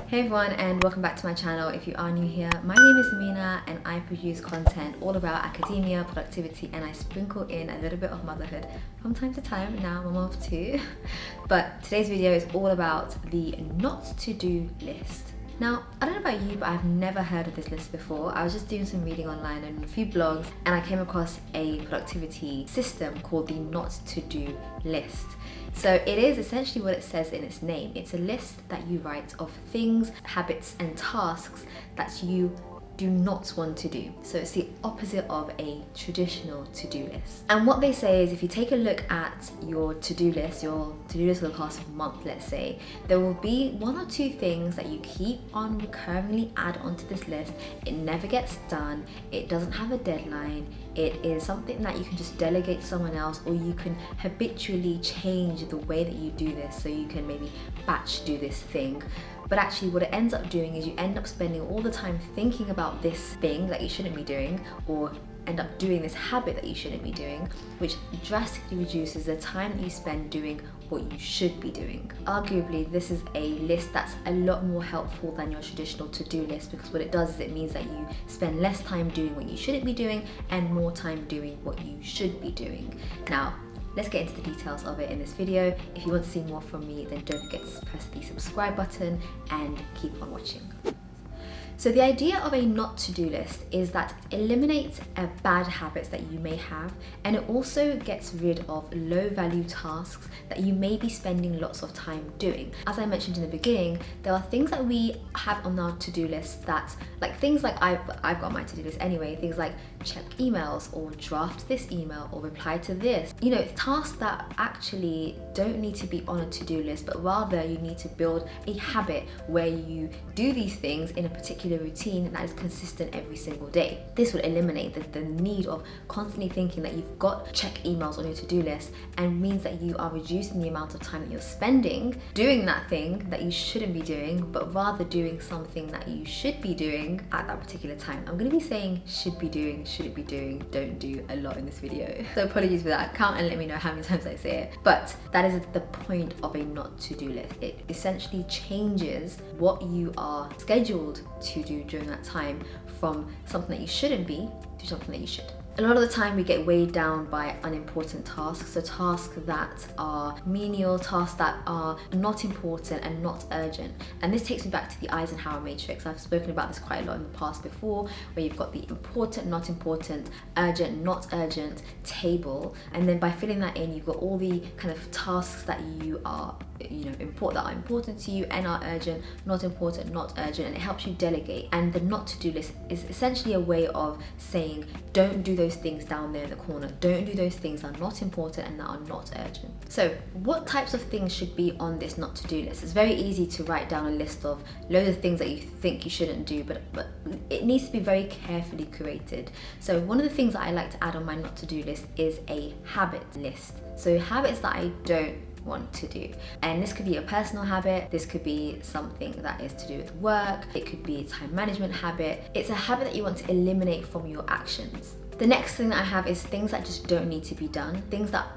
Hey everyone, and welcome back to my channel. If you are new here, my name is Amina and I produce content all about academia, productivity, and I sprinkle in a little bit of motherhood from time to time. Now I'm of two. But today's video is all about the not to do list. Now, I don't know about you, but I've never heard of this list before. I was just doing some reading online and a few blogs, and I came across a productivity system called the not to do list. So it is essentially what it says in its name. It's a list that you write of things, habits, and tasks that you do not want to do. So it's the opposite of a traditional to-do list. And what they say is if you take a look at your to-do list for the past month, let's say, there will be one or two things that you keep on recurringly add onto this list. It never gets done. It doesn't have a deadline. It is something that you can just delegate to someone else, or you can habitually change the way that you do this. So you can maybe batch do this thing. But actually what it ends up doing is you end up spending all the time thinking about this thing that you shouldn't be doing, or end up doing this habit that you shouldn't be doing, which drastically reduces the time that you spend doing what you should be doing. Arguably, this is a list that's a lot more helpful than your traditional to-do list, because what it does is it means that you spend less time doing what you shouldn't be doing and more time doing what you should be doing. Now, let's get into the details of it in this video. If you want to see more from me, then don't forget to press the subscribe button and keep on watching. So the idea of a not to-do list is that it eliminates bad habits that you may have, and it also gets rid of low value tasks that you may be spending lots of time doing. As I mentioned in the beginning, there are things that we have on our to-do list that, like things like I've got my to-do list anyway, things like check emails or draft this email or reply to this. You know, tasks that actually don't need to be on a to-do list, but rather you need to build a habit where you do these things in a particular routine that is consistent every single day. This will eliminate the need of constantly thinking that you've got check emails on your to-do list, and means that you are reducing the amount of time that you're spending doing that thing that you shouldn't be doing, but rather doing something that you should be doing at that particular time. I'm going to be saying should be doing, shouldn't be doing, don't do a lot in this video. So apologies for that. Count and let me know how many times I say it. But that is the point of a not to-do list. It essentially changes what you are scheduled to do during that time from something that you shouldn't be to something that you should. A lot of the time we get weighed down by unimportant tasks, so tasks that are menial, tasks that are not important and not urgent. And this takes me back to the Eisenhower matrix. I've spoken about this quite a lot in the past before, where you've got the important, not important, urgent, not urgent table. And then by filling that in, you've got all the kind of tasks that you are, that are important to you and are urgent, not important, not urgent, and it helps you delegate. And the not to do list is essentially a way of saying, don't do those things down there in the corner. Don't do those things that are not important and that are not urgent. So what types of things should be on this not to do list? It's very easy to write down a list of loads of things that you think you shouldn't do, but it needs to be very carefully curated. So one of the things that I like to add on my not to do list is a habit list. So habits that I don't want to do, and this could be a personal habit, this could be something that is to do with work, it could be a time management habit. It's a habit that you want to eliminate from your actions. The next thing that I have is things that just don't need to be done, things that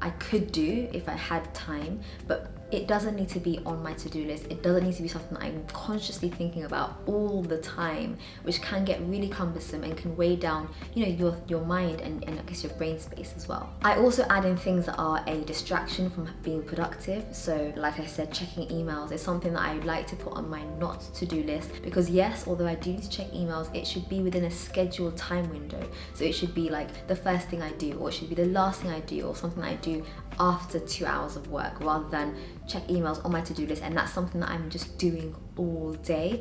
I could do if I had time, but it doesn't need to be on my to-do list. It doesn't need to be something that I'm consciously thinking about all the time, which can get really cumbersome and can weigh down, your mind and I guess your brain space as well. I also add in things that are a distraction from being productive. So like I said, checking emails is something that I like to put on my not to-do list, because yes, although I do need to check emails, it should be within a scheduled time window. So it should be like the first thing I do, or it should be the last thing I do, or something I do after 2 hours of work, rather than check emails on my to-do list and that's something that I'm just doing all day.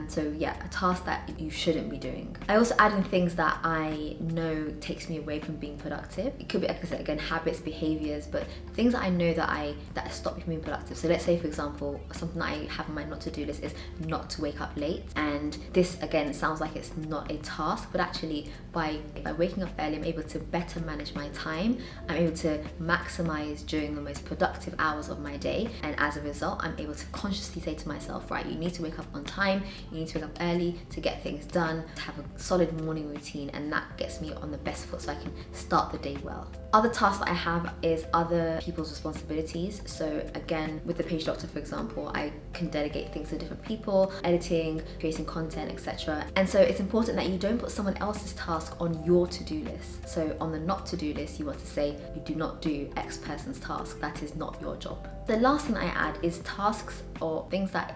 So yeah, a task that you shouldn't be doing. I also add in things that I know takes me away from being productive. It could be, like I said, again, habits, behaviors, but things that I know that stop me from being productive. So let's say, for example, something that I have on my not to do list is not to wake up late. And this, again, sounds like it's not a task, but actually by waking up early, I'm able to better manage my time. I'm able to maximize during the most productive hours of my day. And as a result, I'm able to consciously say to myself, right, you need to wake up on time, you need to wake up early to get things done, to have a solid morning routine, and that gets me on the best foot so I can start the day well. Other tasks that I have is other people's responsibilities. So again, with the page doctor, for example, I can delegate things to different people, editing, creating content, etc. And so it's important that you don't put someone else's task on your to-do list. So on the not to-do list, you want to say you do not do X person's task. That is not your job. The last thing I add is tasks or things that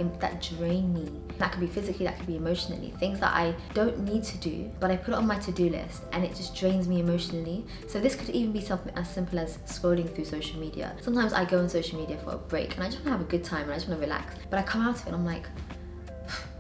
drain me. That could be physically, that could be emotionally. Things that I don't need to do, but I put it on my to-do list and it just drains me emotionally. So this could even be something as simple as scrolling through social media. Sometimes I go on social media for a break and I just want to have a good time and I just want to relax. But I come out of it and I'm like,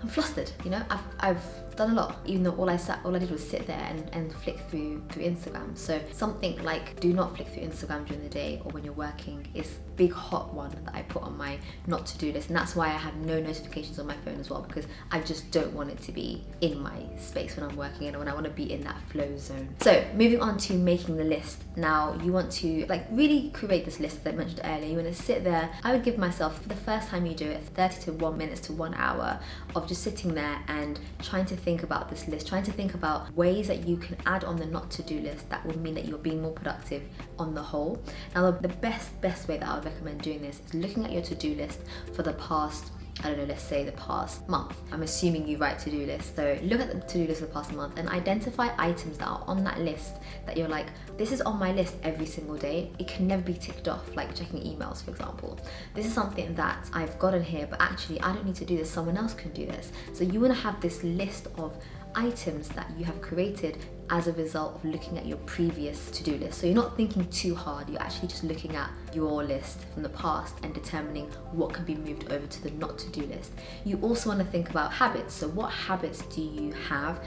I'm flustered, you know? I've done a lot, even though all I did was sit there and flick through Instagram. So something like do not flick through Instagram during the day or when you're working is a big hot one that I put on my not to do list. And that's why I have no notifications on my phone as well, because I just don't want it to be in my space when I'm working and when I want to be in that flow zone. So moving on to making the list. Now you want to really create this list that I mentioned earlier. You want to sit there. I would give myself, for the first time you do it, 30 to 1 minutes to 1 hour of just sitting there and trying to think about this list, trying to think about ways that you can add on the not to do list that will mean that you're being more productive on the whole. Now the best way that I would recommend doing this is looking at your to-do list for the past, I don't know, let's say the past month. I'm assuming you write to-do lists. So look at the to-do list for the past month and identify items that are on that list that you're like, this is on my list every single day. It can never be ticked off, like checking emails, for example. This is something that I've got in here, but actually I don't need to do this, someone else can do this. So you want to have this list of items that you have created as a result of looking at your previous to-do list. So you're not thinking too hard, you're actually just looking at your list from the past and determining what can be moved over to the not to-do list. You also want to think about habits. So what habits do you have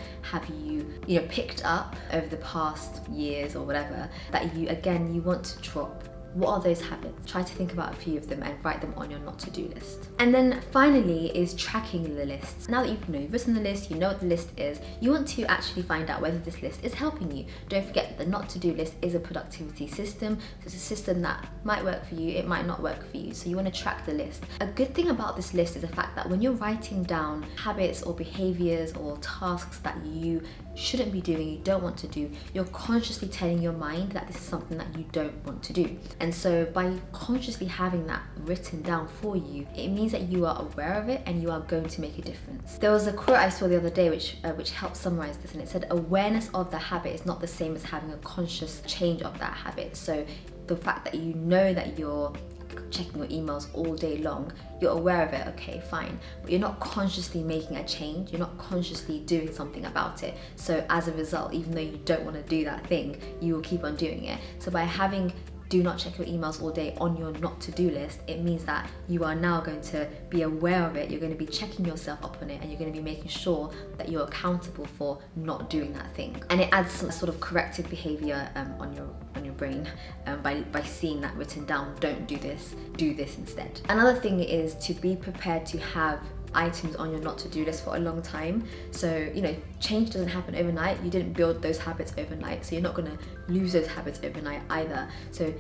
you picked up over the past years or whatever that you want to drop? What are those habits? Try to think about a few of them and write them on your not to do list. And then finally is tracking the list. Now that you've written the list, you know what the list is, you want to actually find out whether this list is helping you. Don't forget that the not to do list is a productivity system. So it's a system that might work for you, it might not work for you. So you want to track the list. A good thing about this list is the fact that when you're writing down habits or behaviors or tasks that you shouldn't be doing, you don't want to do, you're consciously telling your mind that this is something that you don't want to do. And so by consciously having that written down for you, it means that you are aware of it and you are going to make a difference. There was a quote I saw the other day which helped summarize this, and it said awareness of the habit is not the same as having a conscious change of that habit. So the fact that you know that you're checking your emails all day long, you're aware of it, okay, fine, but you're not consciously making a change, you're not consciously doing something about it. So as a result, even though you don't want to do that thing, you will keep on doing it. So by having do not check your emails all day on your not to-do list, it means that you are now going to be aware of it, you're going to be checking yourself up on it, and you're going to be making sure that you're accountable for not doing that thing. And it adds some sort of corrective behavior on your brain by seeing that written down. Don't do this, do this instead. Another thing is to be prepared to have items on your not to do list for a long time. So change doesn't happen overnight. You didn't build those habits overnight, so you're not going to lose those habits overnight either. So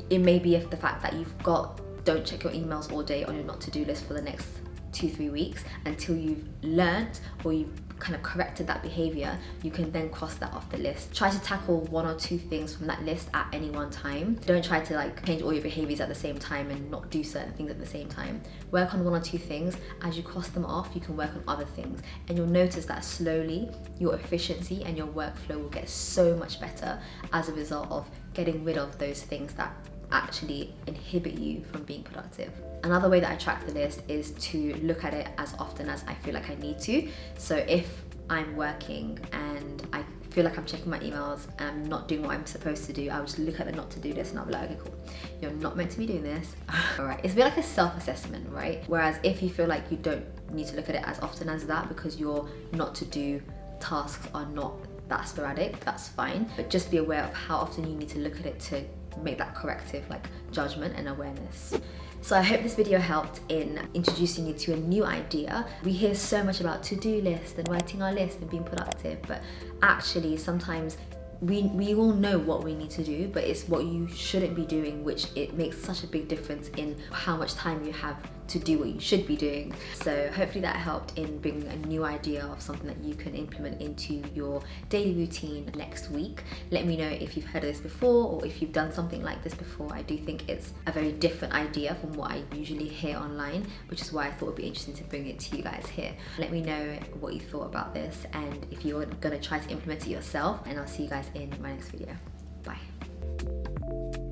it may be the fact that you've got don't check your emails all day on your not to do list for the next 2-3 weeks until you've learnt or you've kind of corrected that behavior. You can then cross that off the list. Try to tackle 1 or 2 things from that list at any one time. Don't try to change all your behaviors at the same time and not do certain things at the same time. Work on 1 or 2 things. As you cross them off, you can work on other things, and you'll notice that slowly your efficiency and your workflow will get so much better as a result of getting rid of those things that actually inhibit you from being productive. Another way that I track the list is to look at it as often as I feel like I need to. So if I'm working and I feel like I'm checking my emails and I'm not doing what I'm supposed to do, I'll just look at the not to do list and I'll be like, okay, cool, you're not meant to be doing this. All right, it's a bit like a self-assessment, right? Whereas if you feel like you don't need to look at it as often as that because your not to do tasks are not that sporadic, that's fine. But just be aware of how often you need to look at it to make that corrective judgment and awareness. So I hope this video helped in introducing you to a new idea. We hear so much about to-do lists and writing our list and being productive, but actually sometimes we all know what we need to do, but it's what you shouldn't be doing, which it makes such a big difference in how much time you have to do what you should be doing. So hopefully that helped in bringing a new idea of something that you can implement into your daily routine next week. Let me know if you've heard of this before or if you've done something like this before. I do think it's a very different idea from what I usually hear online, which is why I thought it would be interesting to bring it to you guys here. Let me know what you thought about this and if you're gonna try to implement it yourself, and I'll see you guys in my next video. Bye.